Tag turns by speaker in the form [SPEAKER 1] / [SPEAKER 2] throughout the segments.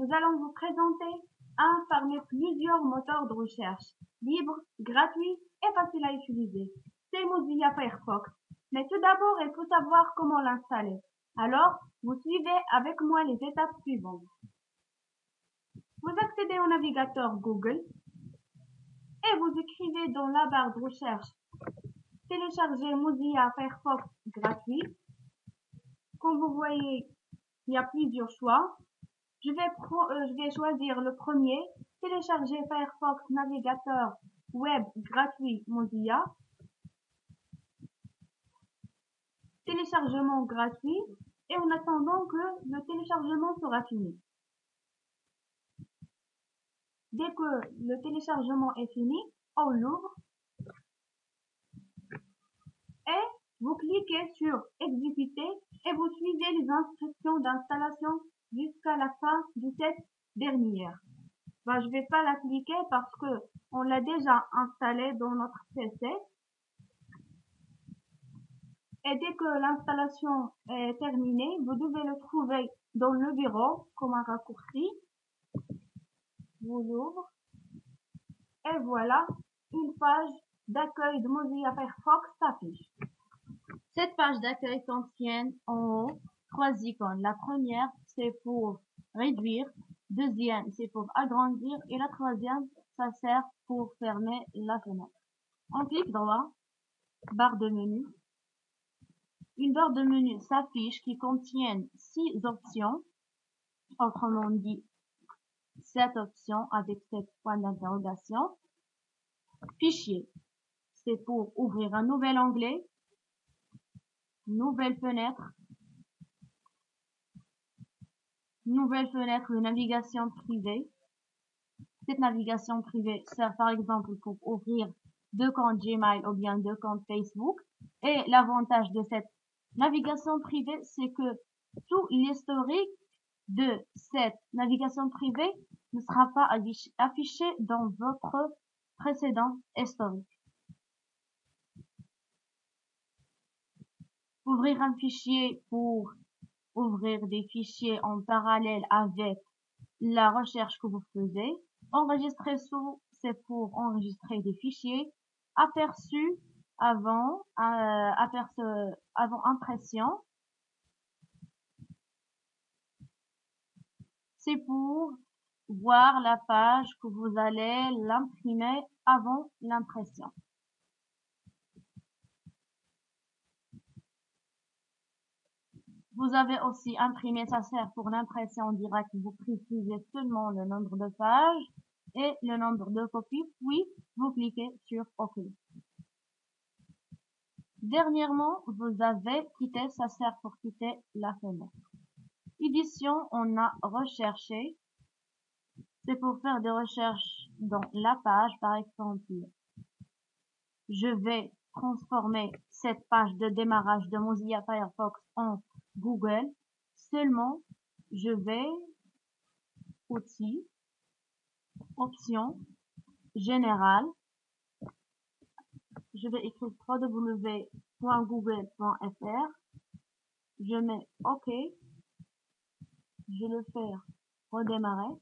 [SPEAKER 1] nous allons vous présenter un parmi plusieurs moteurs de recherche libres, gratuits et faciles à utiliser. C'est Mozilla Firefox. Mais tout d'abord, il faut savoir comment l'installer. Alors, vous suivez avec moi les étapes suivantes. Vous accédez au navigateur Google et vous écrivez dans la barre de recherche télécharger Mozilla Firefox gratuit. Comme vous voyez, il y a plusieurs choix. Je vais choisir le premier, télécharger Firefox navigateur web gratuit Mozilla. Téléchargement gratuit et en attendant que le téléchargement sera fini. Dès que le téléchargement est fini, on l'ouvre et vous cliquez sur exécuter et vous suivez les instructions d'installation jusqu'à la fin de cette dernière. Je vais pas l'appliquer parce que on l'a déjà installé dans notre PC. Et dès que l'installation est terminée, vous devez le trouver dans le bureau comme un raccourci. Vous l'ouvrez et voilà, une page d'accueil de Mozilla Firefox s'affiche. Cette page d'accueil contient en haut 3 icônes. La première, c'est pour réduire. Deuxième, c'est pour agrandir. Et la troisième, ça sert pour fermer la fenêtre. On clique droit, barre de menu. Une barre de menu s'affiche qui contient 6 options. Autrement dit, 7 options avec 7 points d'interrogation. Fichier, c'est pour ouvrir un nouvel onglet. Nouvelle fenêtre de navigation privée. Cette navigation privée sert par exemple pour ouvrir 2 comptes Gmail ou bien 2 comptes Facebook. Et l'avantage de cette navigation privée, c'est que tout l'historique de cette navigation privée ne sera pas affiché dans votre précédent historique. Ouvrir un fichier pour ouvrir des fichiers en parallèle avec la recherche que vous faisiez. Enregistrer sous, c'est pour enregistrer des fichiers. Aperçu avant impression, c'est pour voir la page que vous allez l'imprimer avant l'impression. Vous avez aussi imprimé, ça sert pour l'impression directe. Vous précisez seulement le nombre de pages et le nombre de copies, puis vous cliquez sur OK. Dernièrement, vous avez quitté, ça sert pour quitter la fenêtre. Édition, on a recherché. C'est pour faire des recherches dans la page, par exemple. Je vais transformer cette page de démarrage de Mozilla Firefox en Google. Seulement, je vais outils, options, général. Je vais écrire www.google.fr. Je mets OK. Je le fais redémarrer.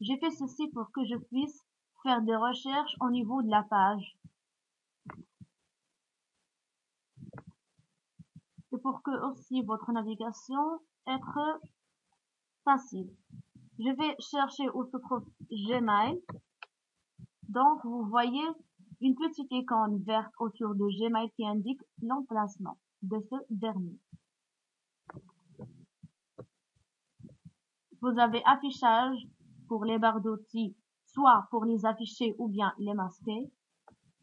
[SPEAKER 1] J'ai fait ceci pour que je puisse faire des recherches au niveau de la page. Et pour que aussi votre navigation être facile. Je vais chercher où se trouve Gmail. Donc, vous voyez une petite icône verte autour de Gmail qui indique l'emplacement de ce dernier. Vous avez affichage pour les barres d'outils, soit pour les afficher ou bien les masquer.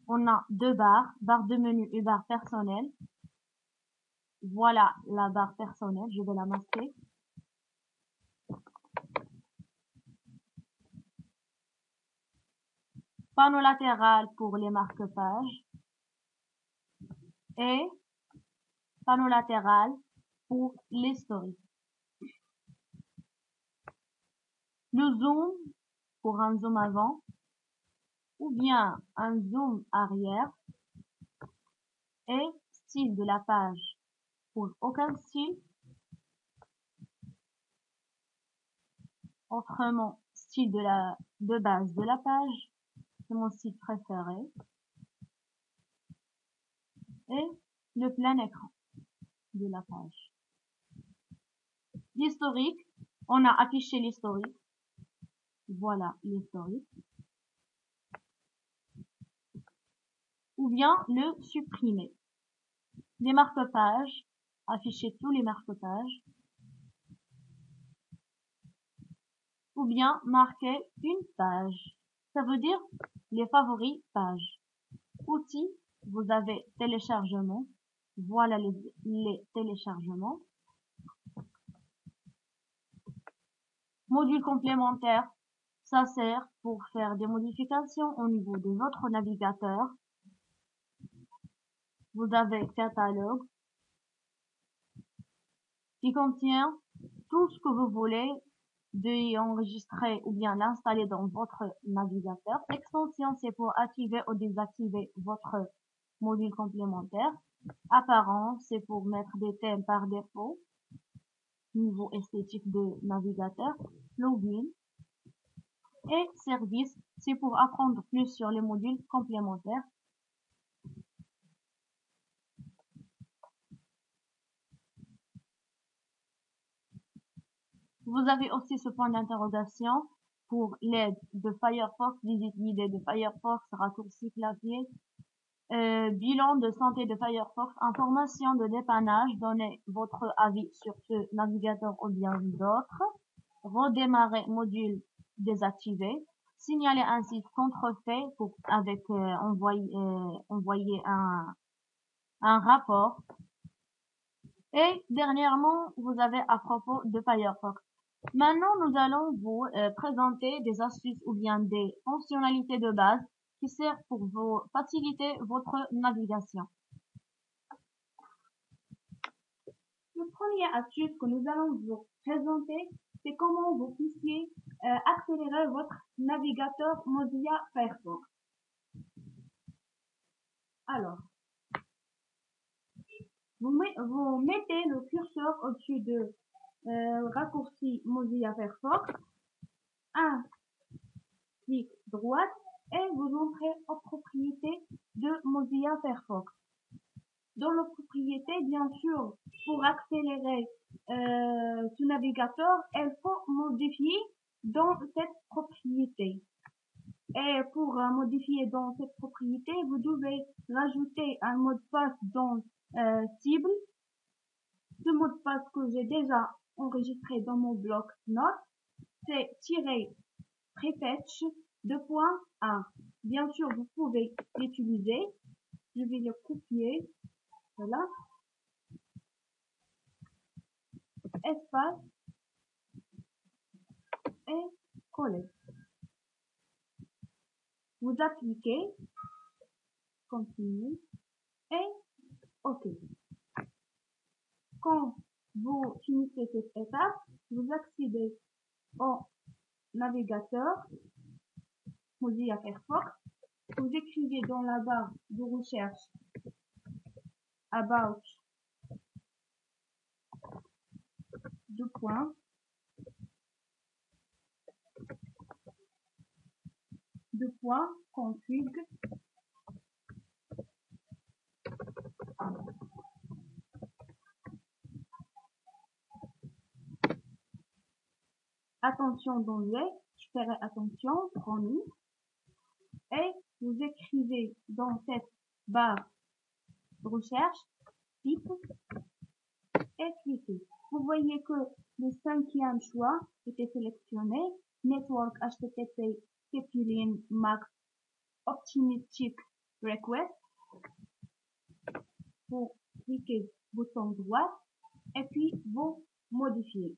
[SPEAKER 1] On a 2 barres, barre de menu et barre personnelle. Voilà la barre personnelle, je vais la masquer. Panneau latéral pour les marque-pages et panneau latéral pour l'historique. Le zoom pour un zoom avant ou bien un zoom arrière et style de la page. pour aucun style. Autrement, style de base de la page, c'est mon style préféré. Et le plein écran de la page. L'historique, on a affiché l'historique. Voilà l'historique. Ou bien le supprimer. Les marque-pages, afficher tous les marque-pages. Ou bien marquer une page. Ça veut dire les favoris pages. Outils, vous avez téléchargement. Voilà les téléchargements. Module complémentaire, ça sert pour faire des modifications au niveau de votre navigateur. Vous avez catalogue qui contient tout ce que vous voulez d'y enregistrer ou bien l'installer dans votre navigateur. Extension, c'est pour activer ou désactiver votre module complémentaire. Apparence, c'est pour mettre des thèmes par défaut. Niveau esthétique de navigateur. Plugin. Et service, c'est pour apprendre plus sur les modules complémentaires. Vous avez aussi ce point d'interrogation pour l'aide de Firefox, visite guidée de Firefox, raccourci clavier, bilan de santé de Firefox, information de dépannage, donnez votre avis sur ce navigateur ou bien d'autres, redémarrer module désactivé, signaler un site contrefait pour envoyer un rapport. Et dernièrement, vous avez à propos de Firefox. Maintenant, nous allons vous présenter des astuces ou bien des fonctionnalités de base qui servent pour vous faciliter votre navigation. Le premier astuce que nous allons vous présenter, c'est comment vous puissiez accélérer votre navigateur Mozilla Firefox. Alors, vous mettez le curseur au-dessus de raccourci Mozilla Firefox, un clic droite et vous entrez aux propriétés de Mozilla Firefox. Dans les propriétés, bien sûr, pour accélérer ce navigateur, il faut modifier dans cette propriété. Et pour modifier dans cette propriété, vous devez rajouter un mot de passe dans cible. Ce mot de passe que j'ai déjà enregistré dans mon bloc-notes, c'est -prefetch 2.1. Bien sûr, vous pouvez l'utiliser. Je vais le copier. Voilà. Espace et coller. Vous appliquez, continue et OK. Quand vous finissez cette étape, vous accédez au navigateur Mozilla Firefox. Vous écrivez dans la barre de recherche About config. Attention d'anglais, je ferai attention, promis. Et vous écrivez dans cette barre de recherche type et cliquez. Vous voyez que le cinquième choix était sélectionné, Network HTTP Capilin Max Optimistic Request. Vous cliquez bouton droit et puis vous modifiez.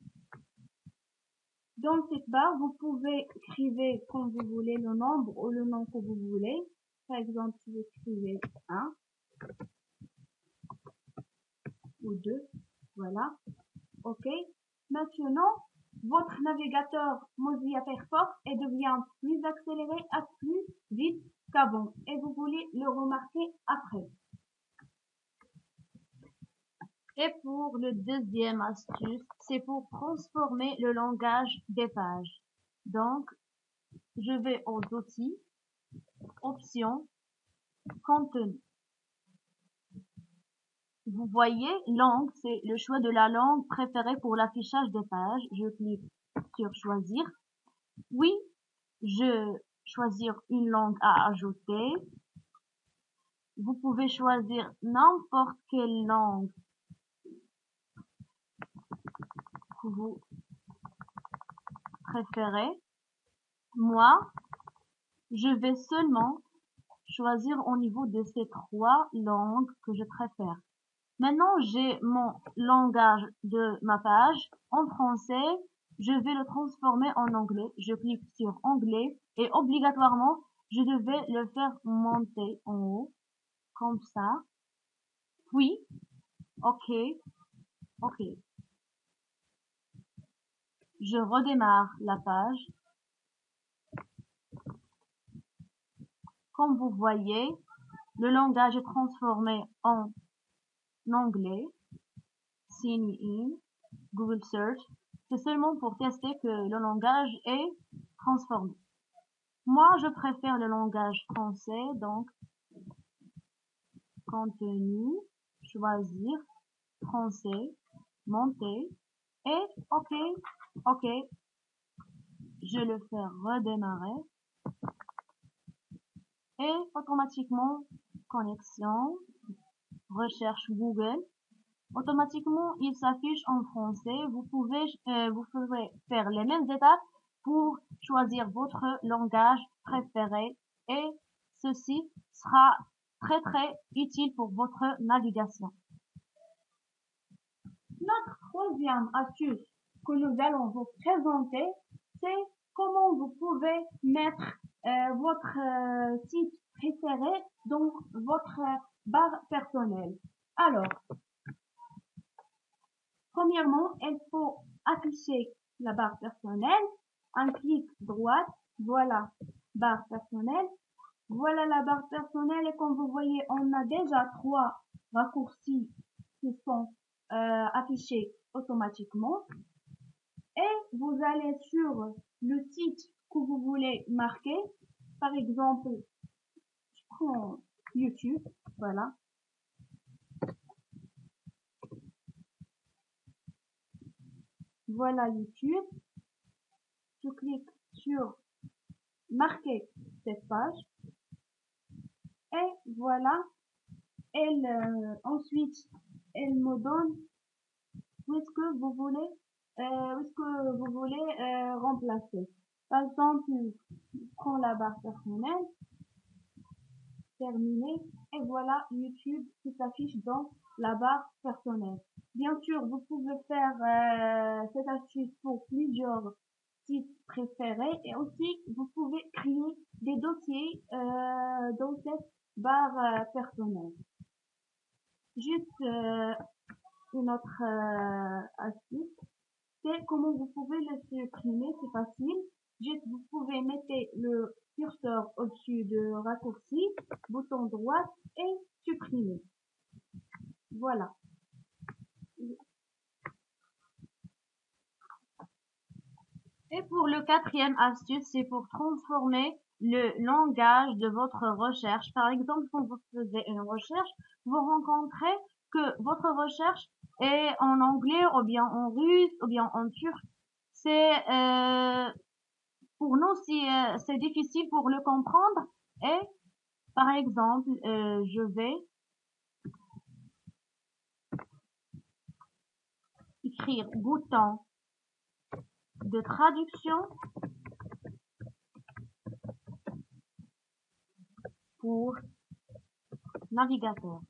[SPEAKER 1] Dans cette barre, vous pouvez écrire comme vous voulez le nombre ou le nom que vous voulez. Par exemple, si vous écrivez 1 ou 2, voilà. OK. Maintenant, votre navigateur Mozilla Firefox devient plus accéléré et plus vite qu'avant. Et vous voulez le remarquer après. Et pour le deuxième astuce, c'est pour transformer le langage des pages. Donc, je vais aux outils, options, contenu. Vous voyez, langue, c'est le choix de la langue préférée pour l'affichage des pages. Je clique sur choisir. Oui, je choisir une langue à ajouter. Vous pouvez choisir n'importe quelle langue que vous préférez. Moi, je vais seulement choisir au niveau de ces trois langues que je préfère. Maintenant, j'ai mon langage de ma page en français. Je vais le transformer en anglais. Je clique sur anglais et obligatoirement, je devais le faire monter en haut, comme ça. Puis, OK, OK. Je redémarre la page. Comme vous voyez, le langage est transformé en anglais. Sign in, Google Search. C'est seulement pour tester que le langage est transformé. Moi, je préfère le langage français, donc contenu, choisir, français, monter et OK, OK. Je le fais redémarrer et automatiquement connexion, recherche Google. Automatiquement, il s'affiche en français. Vous pouvez faire les mêmes étapes pour choisir votre langage préféré et ceci sera très utile pour votre navigation. Notre troisième astuce que nous allons vous présenter, c'est comment vous pouvez mettre votre site préféré dans votre barre personnelle. Alors, premièrement, il faut afficher la barre personnelle. Un clic droit, voilà, barre personnelle. Voilà la barre personnelle et comme vous voyez, on a déjà trois raccourcis qui sont affichés automatiquement. Et vous allez sur le site que vous voulez marquer. Par exemple, je prends YouTube, voilà. Voilà YouTube. Je clique sur marquer cette page. Et voilà. Ensuite, elle me donne où est-ce que vous voulez, remplacer. Par exemple, je prends la barre personnelle, terminé, et voilà YouTube qui s'affiche dans la barre personnelle. Bien sûr, vous pouvez faire cette astuce pour plusieurs sites préférés et aussi vous pouvez créer des dossiers dans cette barre personnelle. Juste une autre astuce, c'est comment vous pouvez le supprimer, c'est facile. Juste vous pouvez mettre le curseur au-dessus de raccourci, bouton droit et supprimer. Voilà. Et pour le quatrième astuce, c'est pour transformer le langage de votre recherche. Par exemple, quand vous faisiez une recherche, vous rencontrez que votre recherche est en anglais, ou bien en russe, ou bien en turc. C'est pour nous, si c'est difficile pour le comprendre. Et par exemple, je vais écrire bouton de traduction pour navigateur.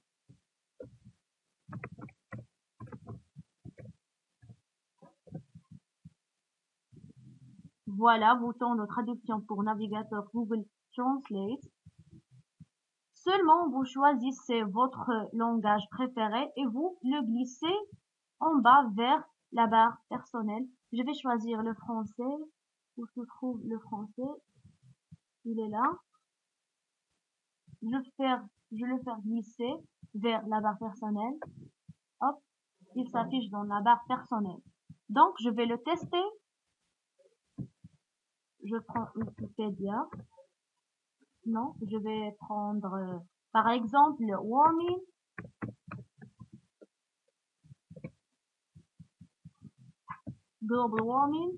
[SPEAKER 1] Voilà, bouton de traduction pour navigateur Google Translate. Seulement, vous choisissez votre langage préféré et vous le glissez en bas vers la barre personnelle. Je vais choisir le français. Où se trouve le français? Il est là. Je le faire glisser vers la barre personnelle. Hop. il s'affiche dans la barre personnelle. Donc, je vais le tester. Je prends Wikipédia. Non, je vais prendre, par exemple, warming. Global warming.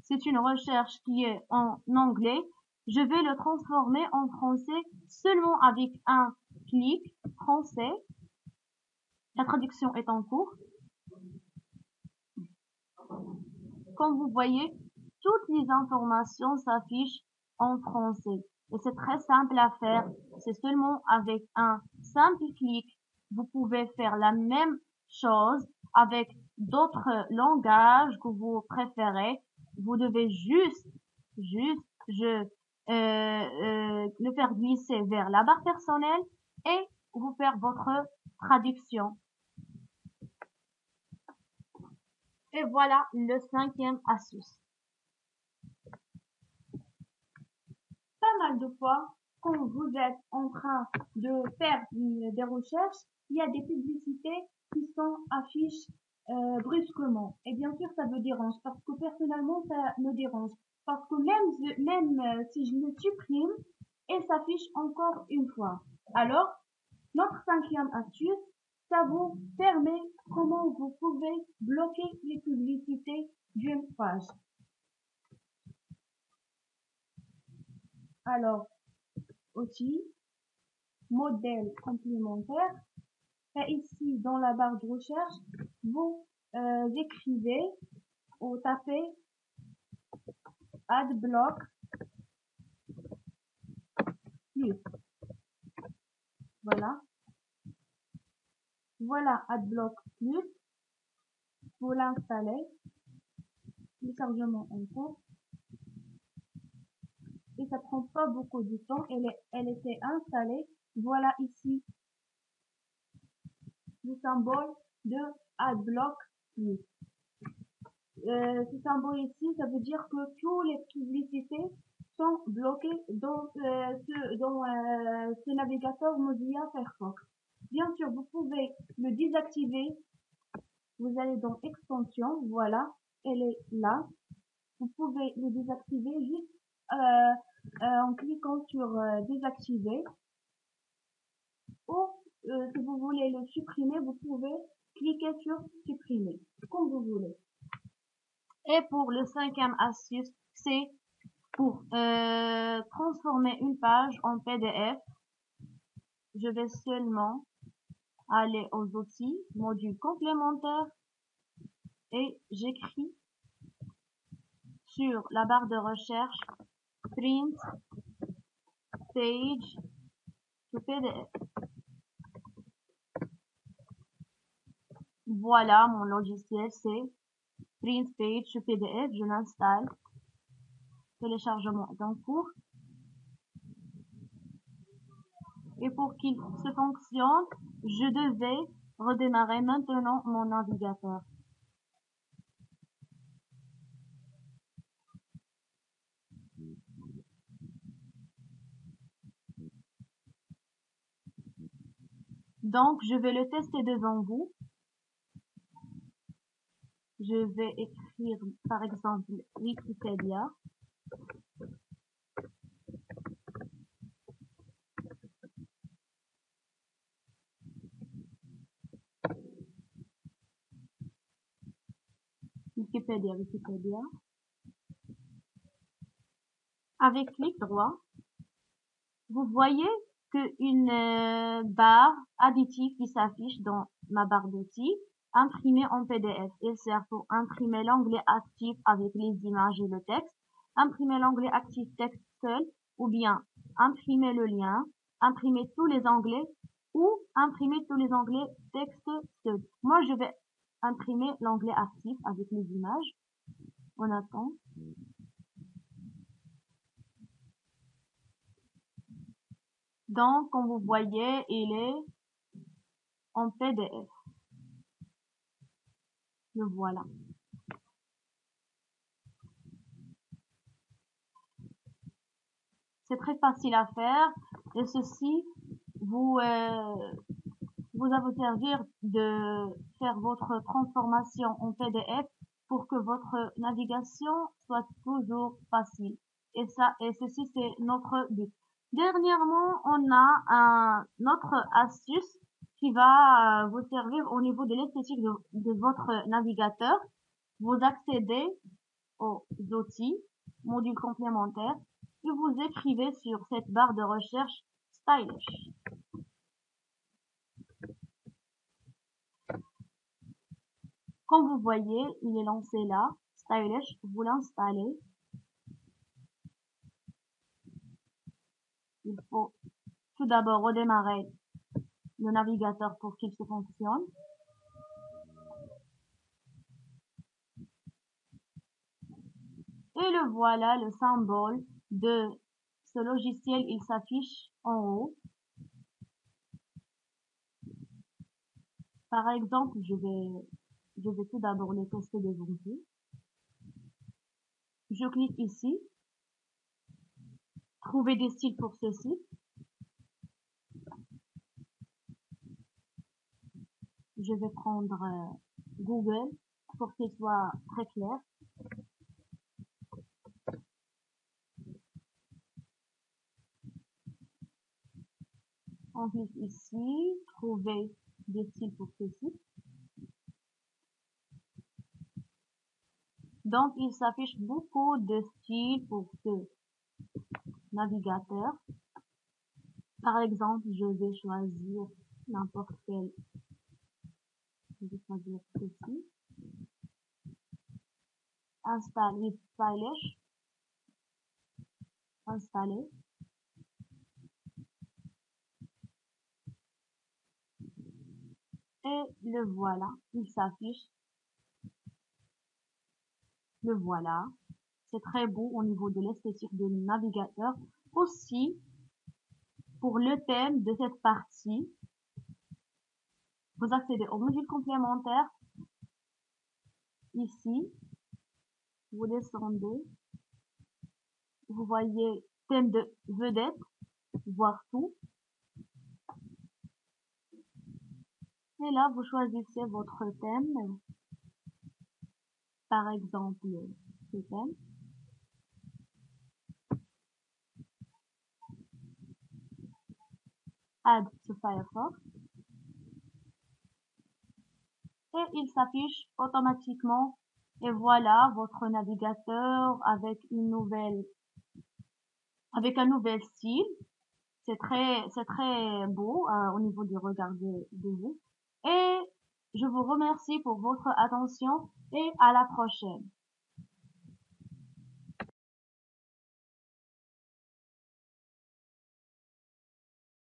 [SPEAKER 1] C'est une recherche qui est en anglais. Je vais le transformer en français seulement avec un clic français. La traduction est en cours. Comme vous voyez, toutes les informations s'affichent en français. Et c'est très simple à faire. C'est seulement avec un simple clic. Vous pouvez faire la même chose avec d'autres langages que vous préférez. Vous devez juste le faire glisser vers la barre personnelle et vous faire votre traduction. Et voilà le 5e astuce. Pas mal de fois, quand vous êtes en train de faire des recherches, il y a des publicités qui sont affichées brusquement. Et bien sûr, ça me dérange parce que personnellement, ça me dérange. Parce que même si je le supprime, elle s'affiche encore une fois. Alors, notre 5e astuce, ça vous permet comment vous pouvez bloquer les publicités d'une page. Alors, aussi, modèle complémentaire. Et ici, dans la barre de recherche, vous écrivez ou tapez Adblock plus. Voilà. Voilà Adblock plus. Vous l'installez. Le chargement en cours. Et ça prend pas beaucoup de temps. Elle était installée. Voilà ici le symbole de Adblock plus. Ce symbole ici, ça veut dire que toutes les publicités sont bloquées dans ce navigateur Mozilla Firefox. Bien sûr, vous pouvez le désactiver. Vous allez dans Extension, voilà, elle est là. Vous pouvez le désactiver juste en cliquant sur Désactiver. Ou si vous voulez le supprimer, vous pouvez cliquer sur Supprimer, comme vous voulez. Et pour le 5e astuce, c'est pour transformer une page en PDF. Je vais seulement aller aux outils, module complémentaire, et j'écris sur la barre de recherche Print Page to PDF. Voilà, mon logiciel, c'est Print Page to PDF. Je l'installe. Téléchargement est en cours. Et pour qu'il se fonctionne, je devais redémarrer maintenant mon navigateur. Donc, je vais le tester devant vous. Je vais écrire, par exemple, Wikipédia. Wikipédia. Avec clic droit, vous voyez qu'une barre additive qui s'affiche dans ma barre d'outils, imprimée en PDF. Elle sert pour imprimer l'onglet actif avec les images et le texte, imprimer l'onglet actif texte seul, ou bien imprimer le lien, imprimer tous les onglets, ou imprimer tous les onglets texte seul. Moi, je vais imprimer l'onglet actif avec les images. On attend. Donc, comme vous voyez, il est en PDF. Le voilà. C'est très facile à faire et ceci vous vous allez vous servir de faire votre transformation en PDF pour que votre navigation soit toujours facile. Et ceci, c'est notre but. Dernièrement, on a notre astuce qui va vous servir au niveau de l'esthétique de votre navigateur. Vous accédez aux outils, modules complémentaires, et vous écrivez sur cette barre de recherche Stylish. Comme vous voyez, il est lancé là, Stylish, vous l'installez. Il faut tout d'abord redémarrer le navigateur pour qu'il se fonctionne. Et le voilà, le symbole de ce logiciel, il s'affiche en haut. Par exemple, je vais tout d'abord le tester devant vous. Je clique ici, trouver des styles pour ce site. Je vais prendre Google pour qu'il soit très clair. On clique ici, trouver des styles pour ce site. Donc, il s'affiche beaucoup de styles pour ce navigateur. Par exemple, je vais choisir n'importe quel. Je vais choisir ceci. Install with Stylish. Installer. Et le voilà, il s'affiche. Le voilà. C'est très beau au niveau de l'esthétique du navigateur. Aussi, pour le thème de cette partie, vous accédez au module complémentaire. Ici, vous descendez. Vous voyez thème de vedette, voir tout. Et là, vous choisissez votre thème. Par exemple, ce thème. Add to Firefox. Et il s'affiche automatiquement. Et voilà votre navigateur avec un nouvel style. C'est très beau au niveau du regard de vous. Et je vous remercie pour votre attention et à la prochaine.